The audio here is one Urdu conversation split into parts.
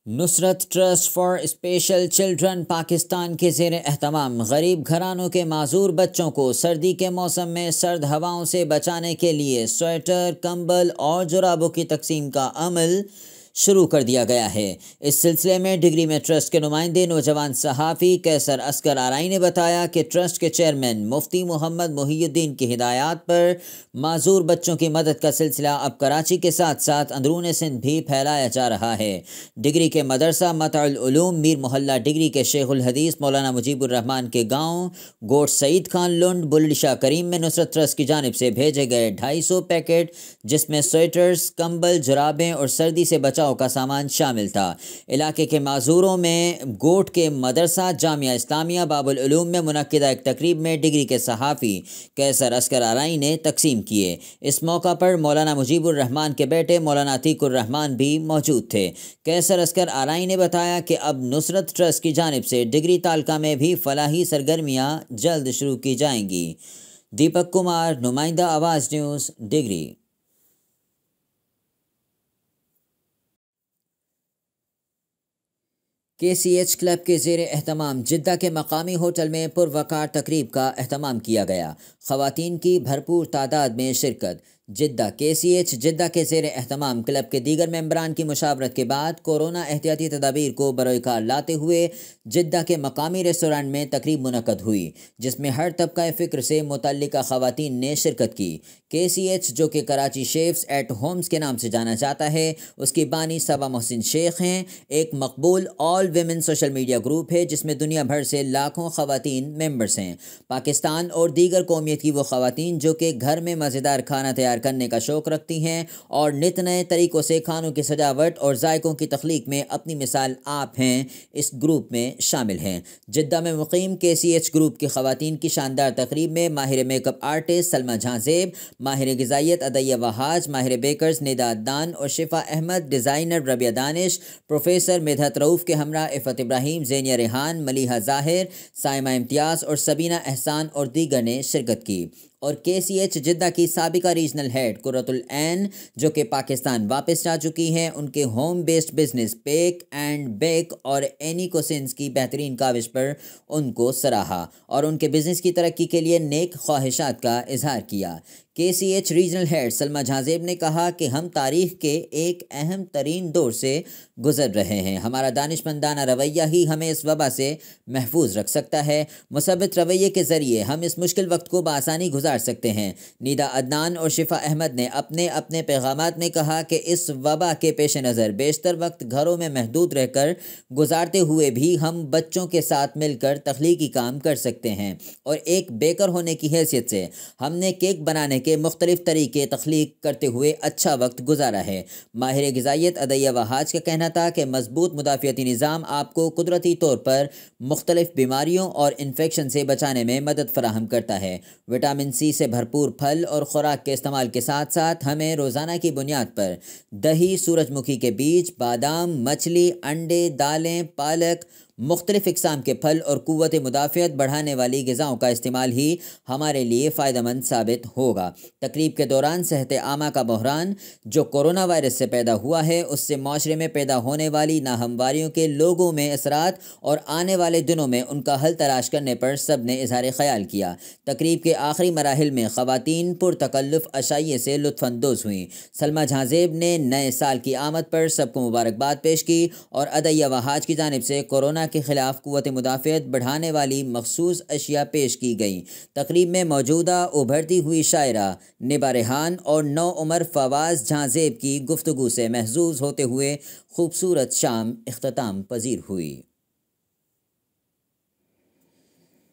Nusrat trust for special children Pakistan کے زیر اہتمام غریب گھرانوں کے معذور بچوں کو سردی کے موسم میں سرد ہواؤں سے بچانے کے لیے سویٹر، کمبل اور جرابوں کی تقسیم کا عمل شروع کر دیا گیا ہے۔ اس سلسلے میں ڈگری میں ٹرسٹ کے نمائندے نوجوان صحافی قیصر اصغر آرائی نے بتایا کہ ٹرسٹ کے چیئرمین مفتی محمد محی الدین کی ہدایات پر معذور بچوں کی مدد کا سلسلہ اب کراچی کے ساتھ ساتھ اندرون سندھ بھی پھیلایا جا رہا ہے۔ ڈگری کے مدرسہ متع العلوم میر محلہ ڈگری کے شیخ الحدیث مولانا مجیب الرحمان کے گاؤں گوٹ سعید خان لنڈ بلند شاہ کریم میں نصرت ٹرسٹ کی جانب سے بھیجے گئے 250 پیکٹ جس میں سویٹرز، کمبل، جرابیں اور سردی سے بچاؤ کا سامان شامل تھا۔ علاقے کے معذوروں میں گوٹ کے مدرسہ جامعہ اسلامیہ باب العلوم میں منعقدہ ایک تقریب میں ڈگری کے صحافی قیصر اصغر آرائی نے تقسیم کیے۔ اس موقع پر مولانا مجیب الرحمان کے بیٹے مولانا عتیق الرحمان بھی موجود تھے۔ قیصر اصغر آرائی نے بتایا کہ اب نصرت ٹرسٹ کی جانب سے ڈگری تعلقہ میں بھی فلاحی سرگرمیاں جلد شروع کی جائیں گی۔ دیپک کمار، نمائندہ آواز نیوز، ڈگری۔ KCH کلب کے زیر اہتمام جدہ کے مقامی ہوٹل میں پروقار تقریب کا اہتمام کیا گیا۔ خواتین کی بھرپور تعداد میں شرکت۔ جدہ KCH جدہ کے زیر اہتمام کلب کے دیگر ممبران کی مشاورت کے بعد کورونا احتیاطی تدابیر کو بروئے کار لاتے ہوئے جدہ کے مقامی ریسٹورانٹ میں تقریب منعقد ہوئی جس میں ہر طبقہ فکر سے متعلقہ خواتین نے شرکت کی۔ KCH جو کہ کراچی شیفز ایٹ ہومز کے نام سے جانا جاتا ہے، اس کی بانی صبا محسن شیخ ہیں، ایک مقبول all women social media group ہے جس میں دنیا بھر سے لاکھوں خواتین ممبرز ہیں۔ پاکستان اور دیگر قومیت کی وہ خواتین جو کہ گھر میں مزیدار کھانا تیار کرنے کا شوق رکھتی ہیں اور نت نئے طریقوں سے کھانوں کی سجاوٹ اور ذائقوں کی تخلیق میں اپنی مثال آپ ہیں، اس گروپ میں شامل ہیں۔ جدہ میں مقیم KCH گروپ کی خواتین کی شاندار تقریب میں ماہر میک اپ آرٹسٹ سلمہ جہاں زیب، ماہر غذائیت عدیہ وہاج، ماہر بیکرز ندا عدنان اور شفا احمد، ڈیزائنر ربیہ دانش، پروفیسر مدحت رؤوف کے ہمراہ عفت ابراہیم، زینیہ ریحان، ملیحہ ظاہر، سائمہ امتیاز اور سبینہ احسان اور دیگر نے شرکت کی۔ اور KCH جدہ کی سابقہ ریجنل ہیڈ قرۃ العین جو کہ پاکستان واپس جا چکی ہیں، ان کے home based business pack and bake اور اینی کوسنس کی بہترین کاوش پر ان کو سراہا اور ان کے بزنس کی ترقی کے لیے نیک خواہشات کا اظہار کیا۔ KCH ریجنل ہیڈ سلمہ جہاں زیب نے کہا کہ ہم تاریخ کے ایک اہم ترین دور سے گزر رہے ہیں۔ ہمارا دانشمندانہ رویہ ہی ہمیں اس وبا سے محفوظ رکھ سکتا ہے۔ مثبت رویے کے ذریعے ہم اس مشکل وقت کو بآسانی گزار سکتے ہیں۔ ندا عدنان اور شفا احمد نے اپنے پیغامات میں کہا کہ اس وبا کے پیش نظر بیشتر وقت گھروں میں محدود رہ کر گزارتے ہوئے بھی ہم بچوں کے ساتھ مل کر تخلیقی کام کر سکتے ہیں، اور ایک بیکر ہونے کی حیثیت سے ہم نے کیک بنانے کے مختلف طریقے تخلیق کرتے ہوئے اچھا وقت گزارا ہے۔ ماہر غذائیت عدیہ وہاج کا کہنا تھا کہ مضبوط مدافعتی نظام آپ کو قدرتی طور پر مختلف بیماریوں اور انفیکشن سے بچانے میں مدد فراہم کرتا ہے۔ وٹامن C سے بھرپور پھل اور خوراک کے استعمال کے ساتھ ساتھ ہمیں روزانہ کی بنیاد پر دہی، سورج مکھی کے بیج، بادام، مچھلی، انڈے، دالیں، پالک، مختلف اقسام کے پھل اور قوت مدافعت بڑھانے والی غذاؤں کا استعمال ہی ہمارے لیے فائدہ مند ثابت ہوگا۔ تقریب کے دوران صحت عامہ کا بحران جو کورونا وائرس سے پیدا ہوا ہے، اس سے معاشرے میں پیدا ہونے والی ناہمواریوں کے لوگوں میں اثرات اور آنے والے دنوں میں ان کا حل تلاش کرنے پر سب نے اظہار خیال کیا۔ تقریب کے آخری مراحل میں خواتین پرتکلف عشائیے سے لطف اندوز ہوئیں۔ سلمہ جہاں زیب نے نئے سال کی آمد پر سب کو مبارکباد پیش کی اور عدیہ وہاج کی جانب سے کورونا کے خلاف قوت مدافعت بڑھانے والی مخصوص اشیاء پیش کی گئیں۔ تقریب میں موجودہ ابھرتی ہوئی شاعرہ نبا ریحان اور نوعمر فواز جہاں زیب کی گفتگو سے محظوظ ہوتے ہوئے خوبصورت شام اختتام پذیر ہوئی۔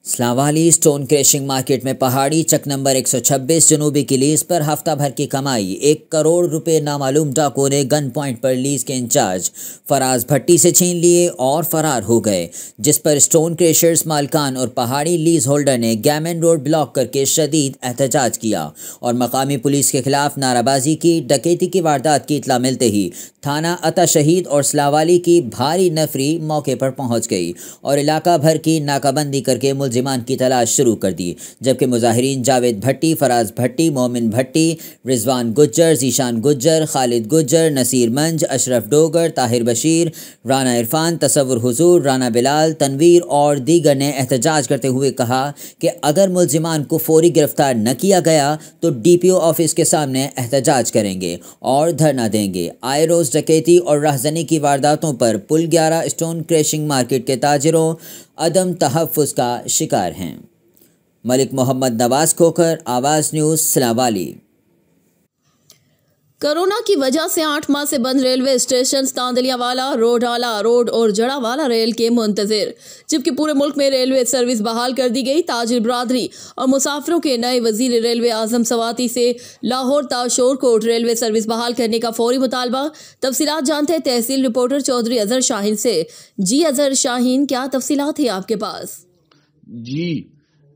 اسلام والی سٹون کریشنگ مارکیٹ میں پہاڑی چک نمبر 126 جنوبی کی لیز پر ہفتہ بھر کی کمائی 1 کروڑ روپے نامعلوم ڈاکوؤں نے گن پوائنٹ پر لیز کے انچارج فراز بھٹی سے چھین لیے اور فرار ہو گئے، جس پر سٹون کریشرز مالکان اور پہاڑی لیز ہولڈر نے گیمن روڈ بلاک کر کے شدید احتجاج کیا اور مقامی پولیس کے خلاف نعرہ بازی کی۔ ڈکیتی کی واردات کی اطلاع ملتے ہی تھانہ عطا شہید اور اسلام والی کی بھاری نفری موقع پر پہنچ گئی اور علاقہ بھر کی ناکہ بندی کر کے ملزم ملزمان کی تلاش شروع کر دی، جبکہ مظاہرین جاوید بھٹی، فراز بھٹی، مومن بھٹی، رضوان گجر، ذیشان گجر، خالد گجر، نصیر منج، اشرف ڈوگر، طاہر بشیر، رانا عرفان، تصور حضور، رانا بلال، تنویر اور دیگر نے احتجاج کرتے ہوئے کہا کہ اگر ملزمان کو فوری گرفتار نہ کیا گیا تو ڈی پی او آفس کے سامنے احتجاج کریں گے اور دھرنا دیں گے۔ آئے روز ڈکیتی اور راہزنی کی وارداتوں پر پل 11 اسٹون کریشنگ مارکیٹ کے تاجروں عدم تحفظ کا شکار ہیں۔ ملک محمد نواز کھوکھر، آواز نیوز، اسلام والی۔ کورونا کی وجہ سے 8 ماہ سے بند ریلوے اسٹیشن تاندلیہ والا، روڈالا روڈ اور جڑا والا ریل کے منتظر، جبکہ پورے ملک میں ریلوے سروس بحال کر دی گئی۔ تاجر برادری اور مسافروں کے نئے وزیر ریلوے اعظم سواتی سے لاہور تا شور کوٹ ریلوے سروس بحال کرنے کا فوری مطالبہ۔ تفصیلات جانتے ہیں تحصیل رپورٹر چودھری اظہر شاہین سے۔ جی اظہر شاہین، کیا تفصیلات ہیں آپ کے پاس؟ جی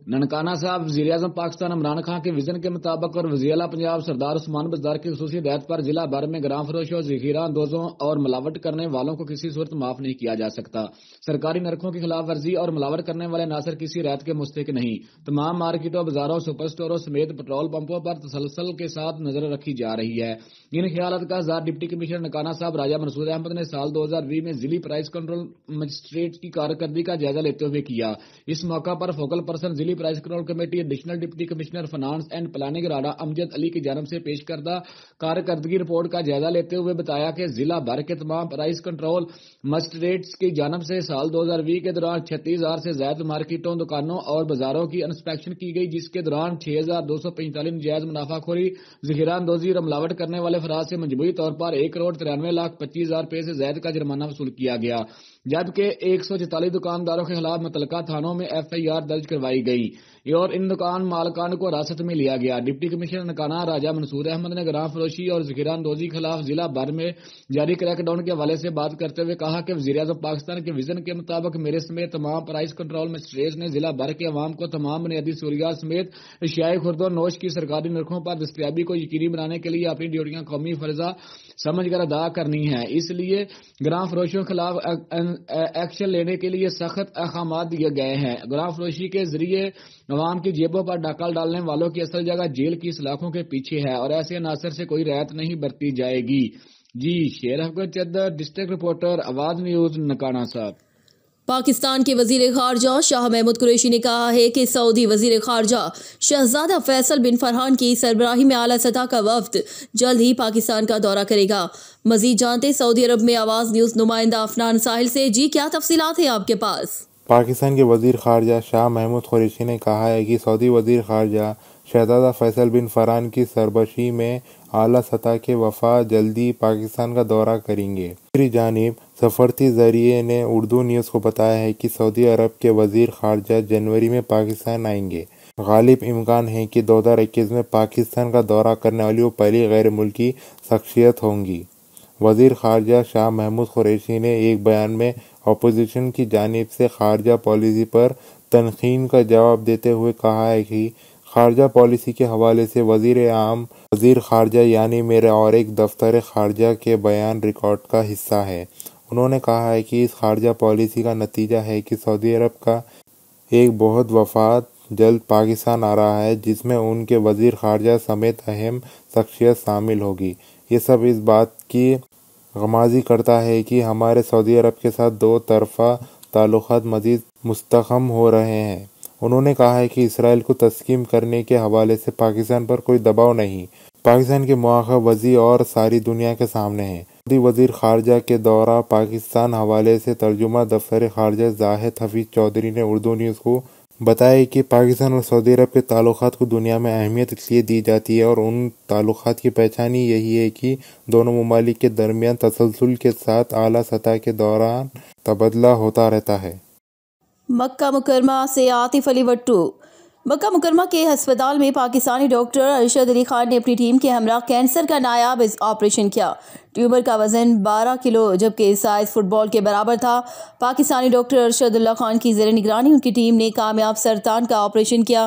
ننکانہ صاحب، وزیر اعظم پاکستان عمران خان کے وژن کے مطابق اور وزیر اعلیٰ پنجاب سردار عثمان بزدار کی خصوصی ہدایت پر ضلع بھر میں گرام فروشوں، ذخیرہ اندوزوں اور ملاوٹ کرنے والوں کو کسی صورت معاف نہیں کیا جا سکتا۔ سرکاری نرخوں کی خلاف ورزی اور ملاوٹ کرنے والے نہ صرف کسی رعایت کے مستحق نہیں، تمام مارکیٹوں، بازاروں، سپر اسٹوروں سمیت پٹرول پمپوں پر تسلسل کے ساتھ نظر رکھی جا رہی ہے۔ ان خیالات کا اظہار ڈپٹی کمشنر ننکانہ صاحب راجہ منصور احمد نے سال 2020 میں ضلعی پرائس کنٹرول مجسٹریٹ کی کارکردگی کا جائزہ لیتے ہوئے کیا۔ اس موقع پر فوکل پرسن ضلعی price control committee additional deputy commissioner finance and planning Rana Amjad Ali کی جانب سے پیش کردہ کارکردگی رپورٹ کا جائزہ لیتے ہوئے بتایا کہ ضلع بھر کے تمام پرائس کنٹرول مجسٹریٹس کی جانب سے سال 2020 کے دوران 36,000 سے زائد مارکیٹوں، دکانوں اور بازاروں کی انسپیکشن کی گئی، جس کے دوران 6,245 نجائز منافع خوری، ذخیرہ اندوزی اور ملاوٹ کرنے والے افراد سے مجموعی طور پر 1,93,25,000 روپے سے زائد کا جرمانہ وصول کیا گیا، جبکہ 144 دکانداروں کے خلاف متعلقہ تھانوں میں FIR درج کروائی گئی اور ان دکان مالکان کو حراست میں لیا گیا۔ ڈپٹی کمشنر ننکانہ راجہ منصور احمد نے گرام فروشی اور ذخیرہ اندوزی کے خلاف ضلع بھر میں جاری کریک ڈاؤن کے حوالے سے بات کرتے ہوئے کہا کہ وزیر اعظم پاکستان کے وژن کے مطابق میرے سمیت تمام پرائس کنٹرول مجسٹریٹس نے ضلع بھر کے عوام کو تمام بنیادی سہولیات سمیت اشیائے خورد و نوش کی سرکاری نرخوں پر دستیابی کو یقینی بنانے کے لیے اپنی ڈیوٹیاں قومی فرضہ سمجھ کر ادا کرنی ہے۔ اس لیے گرام فروشیوں کے خلاف ایکشن لینے کے لیے سخت احکامات دیے گئے ہیں۔ گرام فروشی کے ذریعے عوام کی جیبوں پر ڈاکہ ڈالنے والوں کی اصل جگہ جیل کی سلاخوں کے پیچھے ہے اور ایسے عناصر سے کوئی رعایت نہیں برتی جائے گی۔ جی شیر حقیقت چدر، ڈسٹرکٹ رپورٹر، آواز نیوز، ننکانہ صاحب۔ پاکستان کے وزیر خارجہ شاہ محمود قریشی نے کہا ہے کہ سعودی وزیر خارجہ شہزادہ فیصل بن فرحان کی سربراہی میں اعلیٰ سطح کا وفد جلد ہی پاکستان کا دورہ کرے گا۔ مزید جانتے سعودی عرب میں آواز نیوز نمائندہ افنان ساحل سے۔ جی کیا تفصیلات ہیں آپ کے پاس؟ پاکستان کے وزیر خارجہ شاہ محمود قریشی نے کہا ہے کہ سعودی وزیر خارجہ شہزادہ فیصل بن فرحان کی سربراہی میں اعلیٰ سطح کے وفد جلدی پاکستان کا دورہ کریں گے۔ دوسری جانب سفارتی ذریعے نے اردو نیوز کو بتایا ہے کہ سعودی عرب کے وزیر خارجہ جنوری میں پاکستان آئیں گے۔ غالب امکان ہے کہ 2021 میں پاکستان کا دورہ کرنے والی وہ پہلی غیر ملکی شخصیت ہوں گی۔ وزیر خارجہ شاہ محمود قریشی نے ایک بیان میں اپوزیشن کی جانب سے خارجہ پالیسی پر تنقید کا جواب دیتے ہوئے کہا ہے کہ خارجہ پالیسی کے حوالے سے وزیر عام وزیر خارجہ یعنی میرا اور ایک دفتر خارجہ کے بیان ریکارڈ کا حصہ ہے۔ انہوں نے کہا ہے کہ اس خارجہ پالیسی کا نتیجہ ہے کہ سعودی عرب کا ایک بہت وفد جلد پاکستان آ رہا ہے، جس میں ان کے وزیر خارجہ سمیت اہم شخصیت شامل ہوگی۔ یہ سب اس بات کی غمازی کرتا ہے کہ ہمارے سعودی عرب کے ساتھ دو طرفہ تعلقات مزید مستحکم ہو رہے ہیں۔ انہوں نے کہا ہے کہ اسرائیل کو تسلیم کرنے کے حوالے سے پاکستان پر کوئی دباؤ نہیں، پاکستان کے مواقع وسیع اور ساری دنیا کے سامنے ہیں۔ سعودی وزیر خارجہ کے دورہ پاکستان حوالے سے ترجمہ دفتر خارجہ زاہد حفیظ چودھری نے اردو نیوز کو بتایا کہ پاکستان اور سعودی عرب کے تعلقات کو دنیا میں اہمیت اس لیے دی جاتی ہے اور ان تعلقات کی پہچان یہی ہے کہ دونوں ممالک کے درمیان تسلسل کے ساتھ اعلیٰ سطح کے دوران تبادلہ ہوتا رہتا ہے۔ مکہ مکرمہ سے عاطف علی وٹو۔ مکہ مکرمہ کے ہسپتال میں پاکستانی ڈاکٹر ارشد علی خان نے اپنی ٹیم کے ہمراہ کینسر کا نایاب آپریشن کیا۔ ٹیومر کا وزن 12 کلو جبکہ سائز فٹ بال کے برابر تھا۔ پاکستانی ڈاکٹر ارشد اللہ خان کی زیر نگرانی ان کی ٹیم نے کامیاب سرطان کا آپریشن کیا۔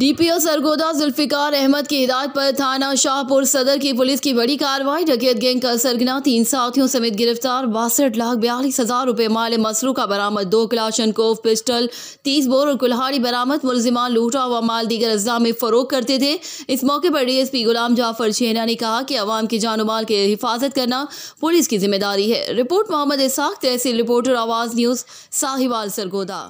ڈی پی او سرگودا ذوالفقار احمد کی ہدایت پر تھانہ شاہپور صدر کی پولیس کی بڑی کارروائی، ڈکیت گینگ کا سرگنا 3 ساتھیوں سمیت گرفتار، 62,42,000 روپے مال مسروقہ برآمد، 2 کلاشنکوف پسٹل، 30 بور اور کلہاڑی برآمد، ملزمان لوٹا ہوا مال دیگر اجزاء میں فروخت کرتے تھے۔ اس موقع پر ڈی ایس پی غلام جعفر چھینا نے کہا کہ عوام کی جان و مال کی حفاظت کرنا پولیس کی ذمہ داری ہے۔ رپورٹ محمد اسحاق، تحصیل رپورٹر، آواز نیوز، ساہیوال سرگودا۔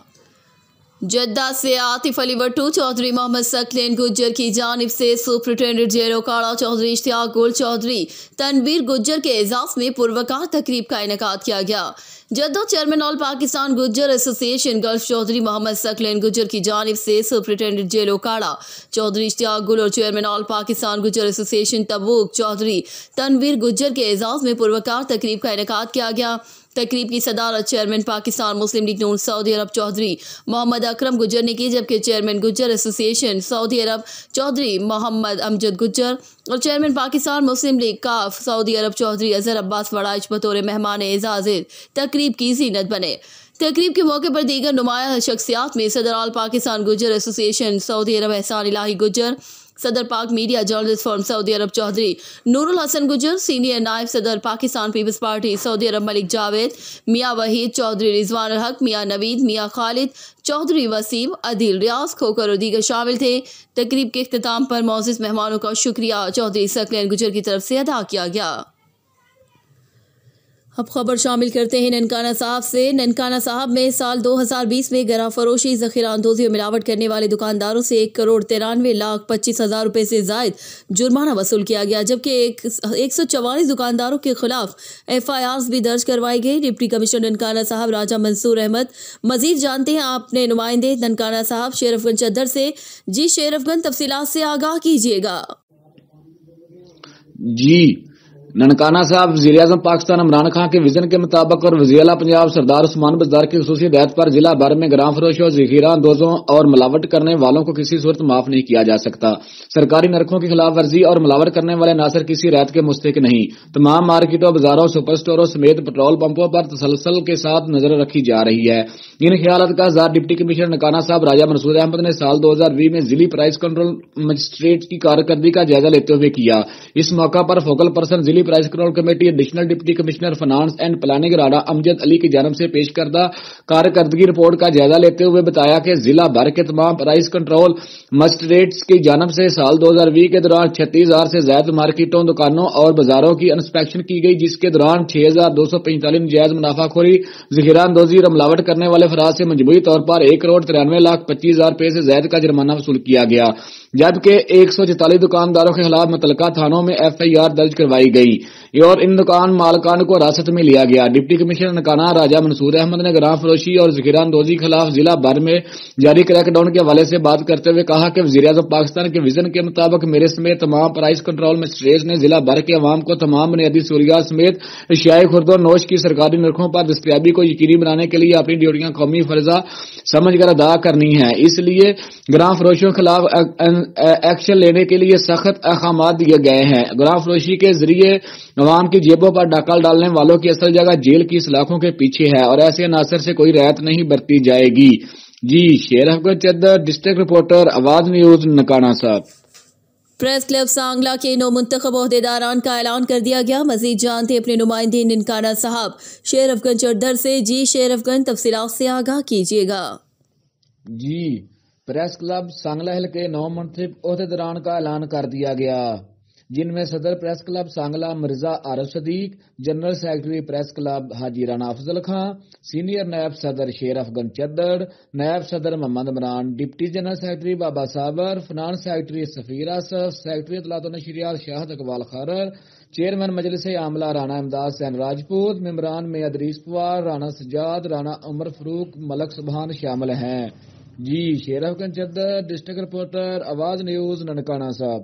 جدہ سے عاطف علی وٹو، چودھری محمد ثقلین گجر کی جانب سے سپرنٹینڈنٹ جیل اکاڑہ چودھری اشتیاق گل، چودھری تنویر گجر کے اعزاز میں پروقار تقریب کا انعقاد کیا گیا۔ جدہ چیئرمین آل پاکستان گجر ایسوسی ایشن گلف چودھری محمد ثقلین گجر کی جانب سے سپرنٹینڈنٹ جیل اکاڑہ چودھری اشتیاق گل اور چیئرمین آل پاکستان گجر ایسوسی ایشن تبوک چودھری تنویر گجر کے اعزاز میں پروقار تقریب کا انعقاد کیا گیا۔ تقریب کی صدارت چیئرمین پاکستان مسلم لیگ نون سعودی عرب چودھری محمد اکرم گجر نے کی، جبکہ چیئرمین گجر ایسوسی ایشن سعودی عرب چودھری محمد امجد گجر اور چیئرمین پاکستان مسلم لیگ کاف سعودی عرب چودھری اظہر عباس وڑائچ بطور مہمان اعزاز تقریب کی زینت بنے۔ تقریب کے موقع پر دیگر نمایاں شخصیات میں صدر آل پاکستان گجر ایسوسی ایشن سعودی عرب احسان الہی گجر، صدر پاک میڈیا جرنلسٹ فورم سعودی عرب چودھری نور الحسن گجر، سینئر نائب صدر پاکستان پیپلز پارٹی سعودی عرب ملک جاوید، میاں وحید چودھری رضوان الحق، میاں نوید، میاں خالد چودھری وسیم، عدیل ریاض کھوکر اور دیگر شامل تھے۔ تقریب کے اختتام پر معزز مہمانوں کا شکریہ چودھری ثقلین گجر کی طرف سے ادا کیا گیا۔ اب خبر شامل کرتے ہیں ننکانہ صاحب سے۔ ننکانہ صاحب میں سال 2020 میں گرہ فروشی، ذخیرہ اندوزی اور ملاوٹ کرنے والے دکانداروں سے 1,93,25,000 روپے سے زائد جرمانہ وصول کیا گیا، جبکہ 144 دکانداروں کے خلاف FIRs بھی درج کروائی گئی۔ ڈپٹی کمشنر ننکانہ صاحب راجہ منصور احمد مزید جانتے ہیں اپنے نمائندے ننکانہ صاحب شیرف گنج چدر سے۔ جی شیرف گنج، تفصیلات سے آگاہ کیجیے گا۔ جی ننکانہ صاحب وزیر اعظم پاکستان عمران خان کے وژن کے مطابق اور وزیر اعلیٰ پنجاب سردار عثمان بزدار کی خصوصی ہدایت پر ضلع بھر میں گرام فروشوں، ذخیرہ اندوزوں اور ملاوٹ کرنے والوں کو کسی صورت معاف نہیں کیا جا سکتا۔ سرکاری نرخوں کی خلاف ورزی اور ملاوٹ کرنے والے نہ صرف کسی رعایت کے مستحق نہیں، تمام مارکیٹوں، بازاروں، سپر سٹوروں سمیت پٹرول پمپوں پر تسلسل کے ساتھ نظر رکھی جا رہی ہے۔ ان خیالات کا اظہار ڈپٹی کمشنر ننکانہ صاحب راجہ منصور احمد نے سال 2020 میں ضلعی پرائز کنٹرول مجسٹریٹ کی کارکردگی کا جائزہ لیتے ہوئے کیا۔ اس موقع پر فوکل پرسن ضلعی prize control committee additional deputy commissioner finance and planning راڑہ امجد علی کی جانب سے پیش کردہ کارکردگی رپورٹ کا جائزہ لیتے ہوئے بتایا کہ ضلع بھر کے تمام پرائز کنٹرول مجسٹریٹس کی جانب سے سال 2020 کے دوران 36,000 سے زائد مارکیٹوں، دکانوں اور بازاروں کی انسپیکشن کی گئی، جس کے دوران 6,245 نجائز منافع خوری، ذخیرہ اندوزی اور ملاوٹ کرنے والے افراد سے مجموعی طور پر 1,93,25,000 روپے سے زائد کا جرمانہ وصول کیا گیا، جبکہ 144 دکانداروں کے خلاف متعلقہ تھانوں میں FIR درج کروائی گئی اور ان دکان مالکان کو حراست میں لیا گیا۔ ڈپٹی کمشنر ننکانہ راجہ منصور احمد نے گرام فروشی اور ذخیرہ اندوزی کے خلاف ضلع بھر میں جاری کریک ڈاؤن کے حوالے سے بات کرتے ہوئے کہا کہ وزیر اعظم پاکستان کے وژن کے مطابق میرے سمیت تمام پرائز کنٹرول مجسٹریٹس نے ضلع بھر کے عوام کو تمام بنیادی سہولیات سمیت اشیائے خرد و نوش کی سرکاری نرخوں پر دستیابی کو یقینی بنانے کے لیے اپنی ڈیوٹیاں قومی فرضہ سمجھ کر ادا کرنی ہے۔ اس لیے گرام فروشیوں کے خلاف ایکشن لینے کے لیے سخت احکامات دیے گئے ہیں۔ گرام فروشی کے ذریعے عوام کی جیبوں پر ڈاکہ ڈالنے والوں کی اصل جگہ جیل کی سلاخوں کے پیچھے ہے اور ایسے عناصر سے کوئی رعایت نہیں برتی جائے گی۔ جی شیرف گنج چدر، ڈسٹرکٹ رپورٹر، آواز نیوز، ننکانہ صاحب۔ پریس کلب سانگلہ کے نو منتخب عہدیداران کا اعلان کر دیا گیا۔ مزید جانتے اپنے نمائندے ننکانہ صاحب شیرف گنج چدر سے۔ جی شیرف گنج، تفصیلات سے آگاہ کیجیے گا۔ جی پریس کلب سانگلہ کے 9 منتخب عہدیداران کا اعلان کر دیا گیا، جن میں صدر پریس کلب سانگلہ مرزا عارف صدیق، جنرل سیکرٹری پریس کلب حاجی رانا افضل خان، سینئر نائب صدر شیرف گنج چدر، نائب صدر محمد عمران، ڈپٹی جنرل سیکرٹری بابا صابر، فنانس سیکرٹری سفیر آصف، سیکرٹری اطلاعات و نشریات شاہد اقبال خارر، چیئرمین مجلس عاملہ رانا امداد حسین راجپوت، ممبران میں ادریس پوار، رانا سجاد، رانا عمر فروق، ملک سبحان شامل ہیں۔ جی شیرف گنج چدر، ڈسٹرکٹ رپورٹر، آواز نیوز، ننکانہ صاحب۔